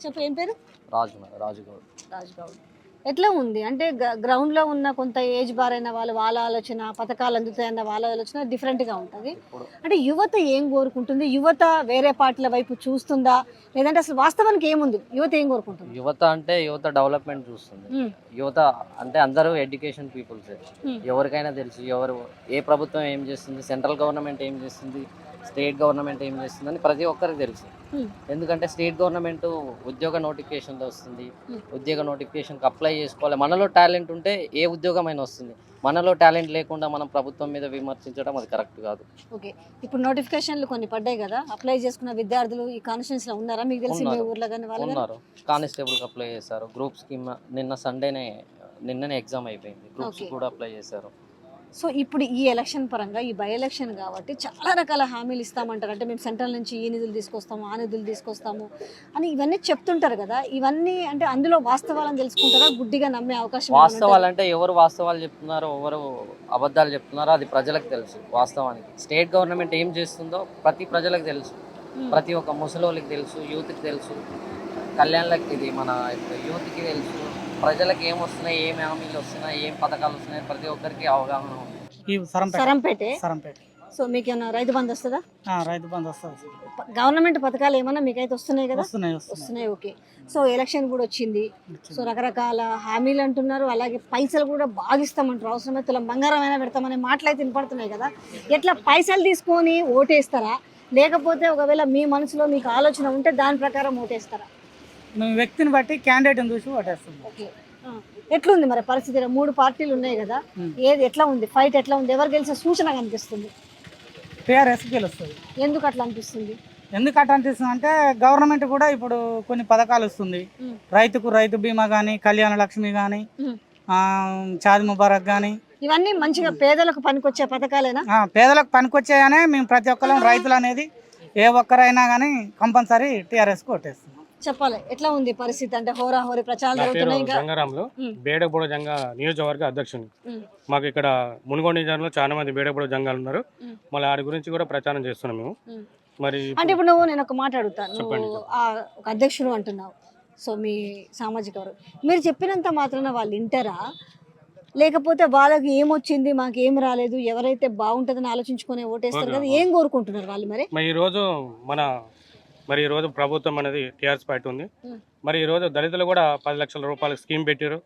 చెప్పు ఏం పేరు? రాజుగౌడ్. రాజ్గౌడ్. ఎట్లా ఉంది అంటే గ్రౌండ్ లో ఉన్న కొంత ఏజ్ బార్ అయిన వాళ్ళ ఆలోచన, పథకాలు అందుతాయన్న వాళ్ళ ఆలోచన డిఫరెంట్ గా ఉంటుంది. అంటే యువత ఏం కోరుకుంటుంది? యువత వేరే పార్టీల వైపు చూస్తుందా, లేదంటే అసలు వాస్తవానికి ఏముంది? యువత ఏం కోరుకుంటుంది? యువత అంటే యువత డెవలప్మెంట్ చూస్తుంది. యువత అంటే అందరూ ఎడ్యుకేషన్ పీపుల్స్. ఎవరికైనా తెలుసు ఎవరు ఏ ప్రభుత్వం ఏం చేస్తుంది, సెంట్రల్ గవర్నమెంట్ ఏం చేస్తుంది, స్టేట్ గవర్నమెంట్ ఏం చేస్తుందని ప్రతి ఒక్కరికి తెలుసు. ఎందుకంటే స్టేట్ గవర్నమెంట్ ఉద్యోగ నోటిఫికేషన్లో వస్తుంది. ఉద్యోగ నోటిఫికేషన్కి అప్లై చేసుకోవాలి. మనలో టాలెంట్ ఉంటే ఏ ఉద్యోగమైనా వస్తుంది. మనలో టాలెంట్ లేకుండా మనం ప్రభుత్వం మీద విమర్శించడం అది కరెక్ట్ కాదు. ఓకే, ఇప్పుడు నోటిఫికేషన్లు కొన్ని పడ్డాయి కదా, అప్లై చేసుకున్న విద్యార్థులు ఈ కాన్స్టిట్యూన్సీలో ఉన్నారా? మీకు తెలిసి మీ ఊర్లో కానీ వాళ్ళు ఉన్నారు. కానిస్టేబుల్కి అప్లై చేశారు. గ్రూప్ స్కీమ్ నిన్ననే ఎగ్జామ్ అయిపోయింది. గ్రూప్స్ కూడా అప్లై చేశారు. సో ఇప్పుడు ఈ ఎలక్షన్ పరంగా, ఈ బై ఎలక్షన్ కాబట్టి చాలా రకాల హామీలు ఇస్తామంటారు. అంటే మేము సెంట్రల్ నుంచి ఈ నిధులు తీసుకొస్తాము, ఆ నిధులు తీసుకొస్తాము అని ఇవన్నీ చెప్తుంటారు కదా. ఇవన్నీ అంటే అందులో వాస్తవాలను తెలుసుకుంటారా, గుడ్డిగా నమ్మే అవకాశం? వాస్తవాలు అంటే ఎవరు వాస్తవాలు చెప్తున్నారో, ఎవరు అబద్ధాలు చెప్తున్నారో అది ప్రజలకు తెలుసు. వాస్తవానికి స్టేట్ గవర్నమెంట్ ఏం చేస్తుందో ప్రతి ప్రజలకు తెలుసు. ప్రతి ఒక్క ముసలోళ్ళకి తెలుసు, యూత్కి తెలుసు, కళ్యాణ్లకి ఇది మన యూత్కి తెలుసు. ప్రజలకు ఏం వస్తున్నాయి, ఏం హామీలు వస్తున్నాయి, ఏం పథకాలు వస్తున్నాయి ప్రతి ఒక్కరికి అవగాహన ఉంది. సరంపేట. సో మీకు ఏమైనా రైతు బంధు వస్తుందా? రైతు బంధు వస్తుంది. గవర్నమెంట్ పథకాలు ఏమన్నా మీకైతే వస్తున్నాయి కదా? వస్తున్నాయి. ఓకే. సో ఎలక్షన్ కూడా వచ్చింది. సో రకరకాల హామీలు అంటున్నారు, అలాగే పైసలు కూడా బాగా ఇస్తామంటారు. అవసరమైతే తులం బంగారం అయినా పెడతామనే మాటలు అయితే వినపడుతున్నాయి కదా. ఎట్లా పైసలు తీసుకొని ఓటేస్తారా, లేకపోతే ఒకవేళ మీ మనసులో మీకు ఆలోచన ఉంటే దాని ప్రకారం ఓటేస్తారా? మేము వ్యక్తిని బట్టి క్యాండిడేట్ని చూసి ఓటేస్తాం. ఓకే. ఎట్లుంది మరి పరిస్థితి? 3 పార్టీలు ఉన్నాయి కదా, ఏది ఎట్లా ఉంది? ఫైట్ ఎట్లా ఉంది? ఎవరు గెలిచే సూచన కనిపిస్తుంది? టీఆర్ఎస్ గెలుస్తుంది. ఎందుకు అట్లా అనిపిస్తుంది? ఎందుకు అనిపిస్తుంది అంటే గవర్నమెంట్ కూడా ఇప్పుడు కొన్ని పథకాలు వస్తుంది. రైతు బీమా కానీ, కళ్యాణ లక్ష్మి కానీ, షాదీ ముబారక్ కానీ, ఇవన్నీ మంచిగా పేదలకు పనికొచ్చే పథకాలేనా? పేదలకు పనికొచ్చాయనే మేము ప్రతి ఒక్కరం రైతులు అనేది ఏ ఒక్కరైనా కానీ కంపల్సరీ టీఆర్ఎస్ ఓటేస్తాం. చెప్పాలి ఎట్లా ఉంది పరిస్థితి? అంటే హోరాహోరీ ప్రచారం జరుగుతున్నాయి. జంగారాంలో బేడగూడ జంగా నియోజకవర్గ అధ్యక్షుని. మాకు ఇక్కడ మునుగోడు నియోజకవర్గంలో చాలా మంది బేడగూడ జంగాలు ఉన్నారు. మళ్ళీ వాటి గురించి కూడా ప్రచారం చేస్తున్నాం మేము. మరి అంటే ఇప్పుడు నేను ఒక మాట అడుగుతాను, నువ్వు ఒక అధ్యక్షుడు అంటున్నావు. సో మీ సామాజిక వర్గం మీరు చెప్పినంత మాత్రాన వాళ్ళు వింటారా, లేకపోతే వాళ్ళకి ఏమొచ్చింది మాకేం రాలేదు, ఎవరైతే బాగుంటుందని ఆలోచించుకునే ఓటేస్తారు కదా, ఏం కోరుకుంటున్నారు వాళ్ళు? మరి ఈ రోజు ప్రభుత్వం అనేది టీఆర్ఎస్ పార్టీ ఉంది. మరి ఈ రోజు దళితులు కూడా 10 లక్షల రూపాయల స్కీమ్ పెట్టారు.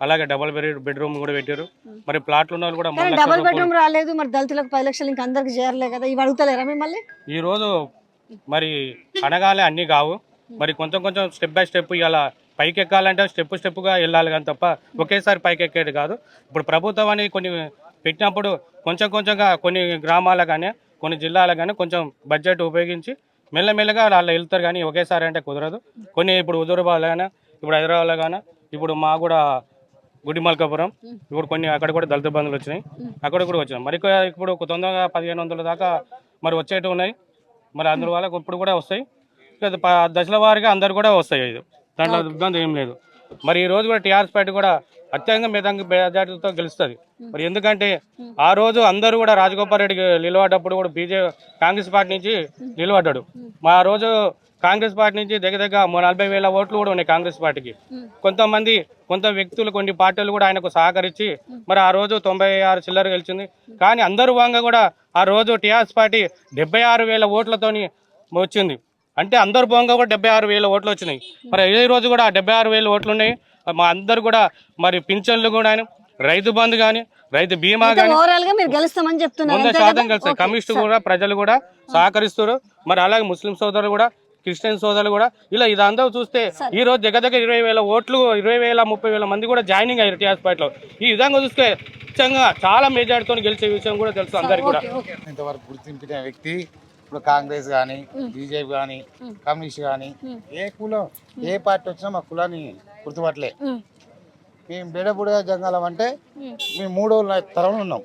అలాగే డబుల్ బెడ్రూమ్ కూడా పెట్టారు. మరి ప్లాట్లు ఉన్న వాళ్ళు కూడా డబుల్ బెడ్రూమ్ రాలేదు, మరి దళితులకు 10 లక్షలు ఇంకా అందరికి చేరలే కదా, ఇవి అడుగుతలేరా మిమ్మల్ని? ఈ రోజు మరి అనగానే అన్ని కావు. మరి కొంచెం స్టెప్ బై స్టెప్ ఇలా పైకి ఎక్కాలంటే స్టెప్గా వెళ్ళాలి కానీ తప్ప ఒకేసారి పైకి ఎక్కేది కాదు. ఇప్పుడు ప్రభుత్వం అని కొన్ని పెట్టినప్పుడు కొంచెంగా కొన్ని గ్రామాలకు కానీ కొన్ని జిల్లాలకు కానీ కొంచెం బడ్జెట్ ఉపయోగించి మెల్లమెల్లగా వాళ్ళు వెళ్తారు. కానీ ఒకేసారి అంటే కుదరదు. కొన్ని ఇప్పుడు హుజూరాబాద్లో కానీ, ఇప్పుడు హైదరాబాద్లో కానీ, ఇప్పుడు మా కూడా గుడిమల్కాపురం, ఇప్పుడు కొన్ని అక్కడ కూడా దళిత బంధువులు వచ్చినాయి, అక్కడ కూడా వచ్చినాయి. మరి ఇప్పుడు తొందరగా 1500 దాకా మరి వచ్చేవి ఉన్నాయి. మరి అందువల్ల ఇప్పుడు కూడా వస్తాయి. దశల వారీగా అందరు కూడా వస్తాయి. ఇది దాంట్లో ఇబ్బంది ఏం లేదు. మరి ఈ రోజు కూడా టీఆర్ఎస్ పార్టీ కూడా అత్యంత మెజార్టీలతో గెలుస్తుంది. మరి ఎందుకంటే ఆ రోజు అందరూ కూడా రాజగోపాల్ రెడ్డికి నిలబడ్డప్పుడు కూడా కాంగ్రెస్ పార్టీ నుంచి నిలబడ్డాడు. ఆ రోజు కాంగ్రెస్ పార్టీ నుంచి దగ్గర 40,000 ఓట్లు కూడా ఉన్నాయి కాంగ్రెస్ పార్టీకి. కొంత వ్యక్తులు కొన్ని పార్టీలు కూడా ఆయనకు సహకరించి మరి ఆ రోజు 96 చిల్లర గెలిచింది. కానీ అందరూ భాగంగా కూడా ఆ రోజు టీఆర్ఎస్ పార్టీ 76,000 ఓట్లతోని వచ్చింది. అంటే అందరు భాగంగా కూడా 76,000 ఓట్లు వచ్చినాయి. మరి ఈ రోజు కూడా 76,000 ఓట్లు ఉన్నాయి. మా అందరు కూడా మరి పింఛన్లు కూడా, రైతు బంధు కానీ, రైతు బీమా కానీ 100% గెలుస్తాయి. కమ్యూనిస్టు కూడా ప్రజలు కూడా సహకరిస్తారు. మరి అలాగే ముస్లిం సోదరులు కూడా, క్రిస్టియన్ సోదరులు కూడా, ఇదంతా చూస్తే ఈ రోజు దగ్గర 20,000 ఓట్లు, 20,000 30,000 మంది కూడా జాయినింగ్ అయ్యారు టీఆర్ఎస్ పార్టీలో. ఈ విధంగా చూస్తే ఖచ్చితంగా చాలా మెజార్టీతో గెలిచే విషయం కూడా తెలుసు అందరికి కూడా. ఇంతవరకు గుర్తింపిన వ్యక్తి ఇప్పుడు కాంగ్రెస్ కానీ, బీజేపీ కానీ, కమ్యూనిస్ట్ కానీ, ఏ కులం ఏ పార్టీ వచ్చినా మా కులాన్ని గుర్తుపట్టలే. మేము బేడబుడ జంగాలం అంటే మేము 3వ తరంలో ఉన్నాం.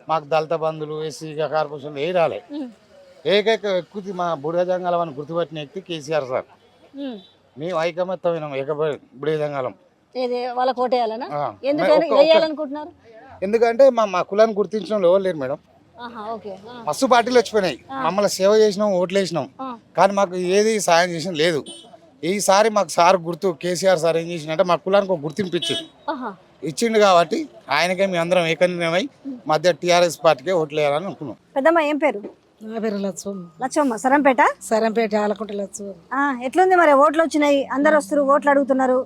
మాకు దళిత బంధువులు, ఎస్సీ కార్పొరేషన్లు ఏ రాలే. ఏకైక వ్యక్తి మా బుడగ జంగాలం అని గుర్తుపట్టిన వ్యక్తి కేసీఆర్ సార్. మేము ఐకమత్యమైనాం బుడగ జంగాలం. ఎందుకంటే మా కులాన్ని గుర్తించడం ఎవరు లేరు మేడం. మస్తు పార్టీలు వచ్చిపోయినాయి. మమ్మల్ని సేవ చేసినాం, ఓట్లు వేసినాం, కానీ మాకు ఏది సాయం చేసిన లేదు. ఈసారి మాకు సార్ గుర్తు కేసీఆర్ సార్ ఏం చేసిందంటే మా కులానికి ఒక గుర్తింపు ఇచ్చిండు. ఆహా. ఇచ్చిండు కాబట్టి ఆయనకే మీ అందరం ఏకనిర్ణయమై మధ్య టీఆర్ఎస్ పార్టీకే ఓట్లు వేయాలని అనుకున్నాం. పెద్దమ్మ ఏం పేరు? నా పేరు లచ్చమ్మ. లచ్చమ్మ, సరంపేట. సరంపేట ఆలకుంట లచ్చమ్మ. ఎట్లుంది మరి? ఓట్లు వచ్చినాయి, అందరు వస్తారు, ఓట్లు అడుగుతున్నారు.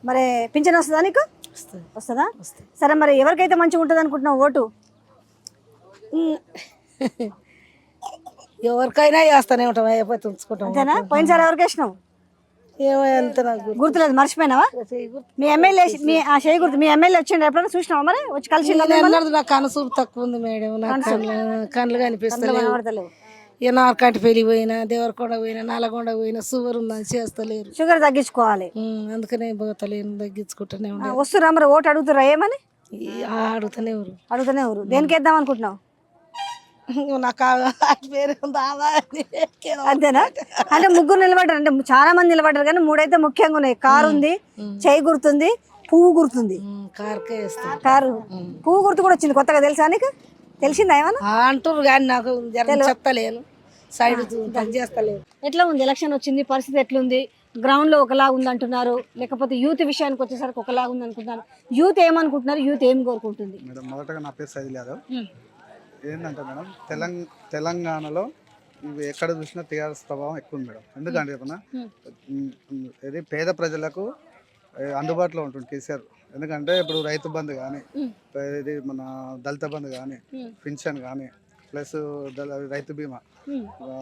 మరి పింఛన్ వస్తుందా నీకు? వస్తుందా? సరే, మరి ఎవరికైతే మంచిగా ఉంటుంది అనుకుంటున్నావు ఓటు? ఎవరికైనా వేస్తానే ఉంటాం, అయిపోతే ఉంచుకుంటాం. అంతేనా? పోయినసారి ఎవరికి వేసినావు? ఏమో ఎంత నాకు గుర్తులేదు, మర్చిపోయినావా? మీ ఎమ్మెల్యే మీ చేయి గుర్తు, మీ ఎమ్మెల్యే వచ్చిండు ఎప్పుడైనా చూసినావా? మరి వచ్చి కలిసి అన్నది నాకు కనుసూపు తక్కువ ఉంది మేడం. నాకు కళ్ళు కనిపిస్తలేవు. ఇక నార్కంటి పెళ్లి పోయినా, దేవరకొండ పోయినా, నల్లగొండ పోయినా షుగర్ ఉందని చేస్తలేరు. షుగర్ తగ్గించుకోవాలి, అందుకనే పోతలేను, తగ్గించుకుంటూనే ఉండే. వస్తురా మరి? ఓటు అడుగుతురా? ఏమని అడుగుతూనే ఊరు అడుగుతూనే ఊరు. దేనికి వేద్దాం అనుకుంటున్నావు? నాకు పేరు అంతేనా? అంటే ముగ్గురు నిలబడ్డారు, అంటే చాలా మంది నిలబడ్డారు, కానీ మూడైతే ముఖ్యంగా ఉన్నాయి. కారు ఉంది, చేయి గుర్తుంది, పువ్వు గుర్తుంది. కారుకే వేస్తా. కారు, పువ్వు గుర్తు కూడా వచ్చింది కొత్తగా, తెలుసా నీకు? తెలిసిందా ఏమన్నా? అంటారు కానీ నాకు చెప్తలేను, సైడ్ చేస్తలేను. ఎట్లా ఉంది? ఎలక్షన్ వచ్చింది, పరిస్థితి ఎట్లుంది? గ్రౌండ్ లో ఒకలాగా ఉంది అంటున్నారు, లేకపోతే యూత్ విషయానికి వచ్చేసరికి ఒకలాగా ఉంది అనుకుంటున్నారు. యూత్ ఏమనుకుంటున్నారు? యూత్ ఏం కోరుకుంటుంది? మేడం, మొదటగా నా పేరు సైద్ యాదవ్. ఏంటంటే మేడం, తెలంగాణలో ఇవి ఎక్కడ చూసినా టీఆర్ఎస్ ప్రభావం ఎక్కువ ఉంది మేడం. ఎందుకంటే చెప్పనా, ఇది పేద ప్రజలకు అందుబాటులో ఉంటుంది కేసీఆర్. ఎందుకంటే ఇప్పుడు రైతు బంధు కానీ, ఇది మన దళిత బంధు కానీ, పింఛన్ కానీ, ప్లస్ రైతు బీమా,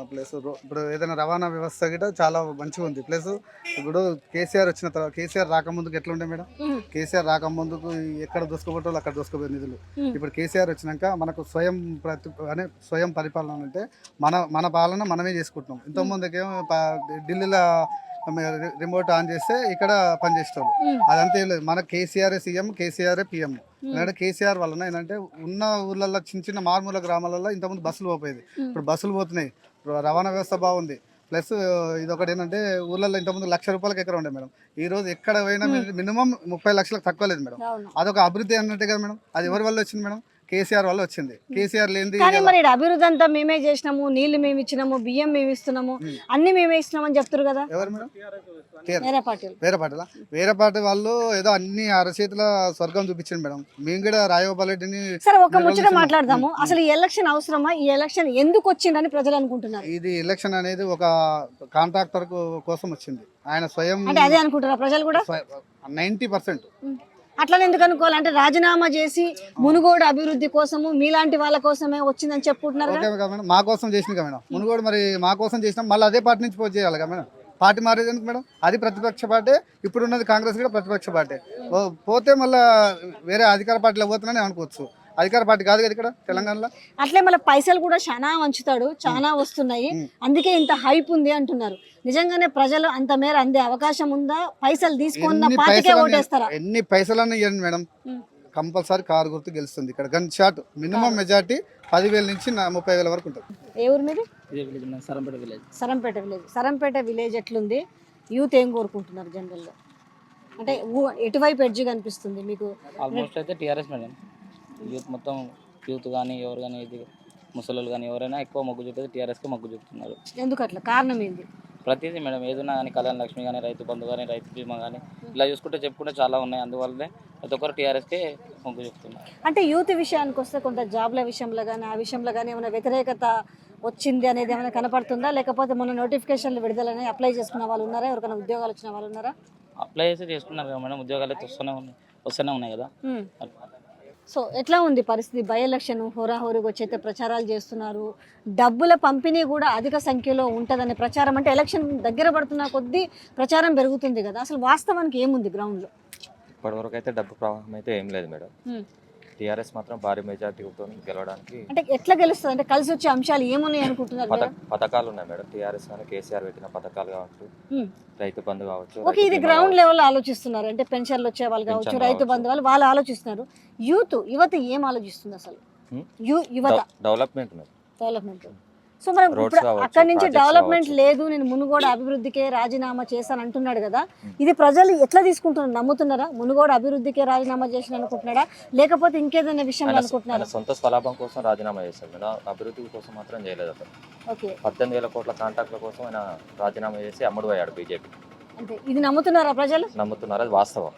ప్లస్ ఇప్పుడు ఏదైనా రవాణా వ్యవస్థ గిట్ట చాలా మంచిగా ఉంది. ప్లస్ ఇప్పుడు కేసీఆర్ వచ్చిన తర్వాత, కేసీఆర్ రాకముందుకు ఎట్లుండే మేడం, కేసీఆర్ రాకముందుకు ఎక్కడ దోసుకోబోటోళ్ళు అక్కడ దోసుకోబోయే నిధులు. ఇప్పుడు కేసీఆర్ వచ్చినాక మనకు స్వయం పరిపాలన అంటే మన పాలన మనమే చేసుకుంటున్నాం. ఇంతకుముందుకేమో ఢిల్లీలో రిమోట్ ఆన్ చేస్తే ఇక్కడ పనిచేసేవాళ్ళు, అదంతా ఏం లేదు. మన కేసీఆర్ సీఎం, కేసీఆర్ పిఎం. ఎందుకంటే కేసీఆర్ వలన ఏంటంటే ఉన్న ఊర్లలో చిన్న చిన్న మారుమూల గ్రామాలలో ఇంతకుముందు బస్సులు పోయేది, ఇప్పుడు బస్సులు పోతున్నాయి, రవాణా వ్యవస్థ బాగుంది. ప్లస్ ఇదొకటి ఏంటంటే ఊర్లలో ఇంతకుముందు ₹1,00,000 ఎకరం ఉండే మేడం, ఈ రోజు ఎక్కడ పోయినా మినిమం 30 లక్షలకు తక్కువ లేదు మేడం. అదొక అభివృద్ధి అన్నట్టే కదా మేడం. అది ఎవరి వల్ల వచ్చింది మేడం? కేసీఆర్ వల్ల వచ్చింది. కేసీఆర్ లేని మరి అభివృద్ధి అంతా మేమే చేసినాము, నీళ్లు మేము ఇచ్చినాము, బియ్యం మేము ఇస్తున్నాము, అన్ని మేమే ఇస్తున్నాము అని చెప్తారు కదా. ఎవరు మేడం? వేరే పార్టీ వాళ్ళు ఏదో అన్ని అరచేతుల స్వర్గం చూపించండి మేడం. మేము కూడా రాజగోపాల్ రెడ్డిని. సరే, ఒక ముచ్చట మాట్లాడదాము. అసలు ఈ ఎలక్షన్ అవసరమా? ఈ ఎలక్షన్ ఎందుకు వచ్చిందని ప్రజలు అనుకుంటున్నారు? ఇది ఎలక్షన్ అనేది ఒక కాంట్రాక్టర్ కోసం వచ్చింది. ఆయన స్వయం అంటే అదే అనుకుంటారా ప్రజలు కూడా? 90%. అట్లా ఎందుకు అనుకోవాలి? అంటే రాజీనామా చేసి మునుగోడు అభివృద్ధి కోసము మీలాంటి వాళ్ళ కోసమే వచ్చిందని చెప్పుకుంటున్నారు. మా కోసం చేసింది కదా మేడం మునుగోడు, మరి మా కోసం చేసినాం, మళ్ళీ అదే పార్టీ నుంచి పోటీ చేయాలి కదా మేడం. పార్టీ మారేది ఎందుకు మేడం? అది ప్రతిపక్ష పార్టీ, ఇప్పుడున్నది కాంగ్రెస్ కూడా ప్రతిపక్ష పార్టీ. పోతే మళ్ళీ వేరే అధికార పార్టీలో పోతున్నానే అనుకోవచ్చు. అధికార పార్టీ కాదు కదా ఇక్కడ తెలంగాణలో. అట్లే మళ్ళీ పైసలు కూడా చాలా వంచుతాడు, చాలా వస్తున్నాయి, అందుకే ఇంత హైప్ ఉంది అంటున్నారు. నిజంగానే ప్రజలు అంత మేర అందే అవకాశం ఉందా? పైసలు తీసుకున్న పార్టీకే ఓటేస్తారా? ఎన్ని పైసలన్నీ ఇవ్వండి మేడం, కంపల్సరీ కారు గుర్తు గెలుస్తుంది. ఇక్కడ గన్ షాట్ మినిమం మెజార్టీ 10,000 నుంచి 30,000 వరకు ఉంటుంది. ఏ ఊరు మీది? Sarampeta village. Sarampeta village. Sarampeta village ఎట్లుంది? యూత్ ఏం కోరుకుంటున్నారు జనరల్గా? అంటే ఎటువైపు ఎడ్జ్ కనిపిస్తుంది మీకు? ఆల్మోస్ట్ అయితే టీఆర్ఎస్ మేడం. యూత్ మొత్తం, యూత్ కానీ ఎవరు కానీ, ఇది ముసలు కానీ ఎవరైనా ఎక్కువ మొగ్గు చూపేది టీఆర్ఎస్కి మొగ్గు చూపుతున్నారు. ఎందుకు అట్లా? కారణం ఏంది? ప్రతిదీ మేడం, ఏదైనా కానీ కళ్యాణ లక్ష్మి కానీ, రైతు బంధు కానీ, రైతు బీమా కానీ, ఇలా చూసుకుంటే చెప్పుకుంటే చాలా ఉన్నాయి. అందువల్లనే ప్రతి ఒక్కరు టీఆర్ఎస్కే మొగ్గు చూపుతున్నారు. అంటే యూత్ విషయానికి వస్తే కొంత జాబ్ల విషయంలో కానీ, ఆ విషయంలో కానీ ఏమైనా వ్యతిరేకత వచ్చింది అనేది ఏమైనా కనపడుతుందా? లేకపోతే మొన్న నోటిఫికేషన్లు విడుదలని అప్లై చేసుకున్న వాళ్ళు ఉన్నారా? ఎవరికైనా ఉద్యోగాలు వచ్చిన వాళ్ళు ఉన్నారా? అప్లై చేసి చేసుకున్నారు కదా మేడం, ఉద్యోగాలు అయితే వస్తూనే ఉన్నాయి కదా. సో ఎట్లా ఉంది పరిస్థితి? బై ఎలక్షన్ హోరాహోరీగా వచ్చైతే ప్రచారాలు చేస్తున్నారు, డబ్బుల పంపిణీ కూడా అధిక సంఖ్యలో ఉంటుందనే ప్రచారం. అంటే ఎలక్షన్ దగ్గర పడుతున్న కొద్దీ ప్రచారం పెరుగుతుంది కదా, అసలు వాస్తవానికి ఏముంది గ్రౌండ్లో? ఇప్పటివరకు అయితే డబ్బు ప్రవాహం అయితే ఏం లేదు మేడం. టీఆర్ఎస్ మాత్రం భారీ మెజార్టీతో గెలవడానికి. అంటే ఎట్లా గెలుస్తుంది? అంటే కలిసి వచ్చే అంశాలు ఏమున్నాయి అనుకుంటున్నారు? పథకాలు ఉన్నాయి మేడం, టీఆర్ఎస్ కానీ కేసీఆర్ పెట్టిన పథకాలు కావచ్చు, రైతు బంధు కావచ్చు. ఓకే, ఇది గ్రౌండ్ లెవెల్ ఆలోచిస్తున్నారు. అంటే పెన్షన్లు వచ్చే వాళ్ళు కావచ్చు, రైతు బంధు వాళ్ళు ఆలోచిస్తున్నారు. యువత ఏం ఆలోచిస్తుంది అసలు? యువత డెవలప్మెంట్. సో మరి అక్కడి నుంచి డెవలప్మెంట్ లేదు, నేను మునుగోడు అభివృద్ధికే రాజీనామా చేశాను అంటున్నాడు కదా, ఇది ప్రజలు ఎట్లా తీసుకుంటున్నారు? నమ్ముతున్నారా? మునుగోడు అభివృద్ధికే రాజీనామా చేసిన అనుకుంటున్నాడా, లేకపోతే ఇంకేదైనా విషయంలో అనుకుంటున్నారా? సొంత స్వలాభం కోసం రాజీనామా చేశారు మేడం, అభివృద్ధి కోసం మాత్రం చేయలేదు అతను. 18,000 కోట్ల కాంట్రాక్ట్ల కోసం ఆయన రాజీనామా చేసి అమ్ముడు పోయాడు బీజేపీ. అంతే. ఇది నమ్ముతున్నారా ప్రజలు? నమ్ముతున్నారు, అది వాస్తవం.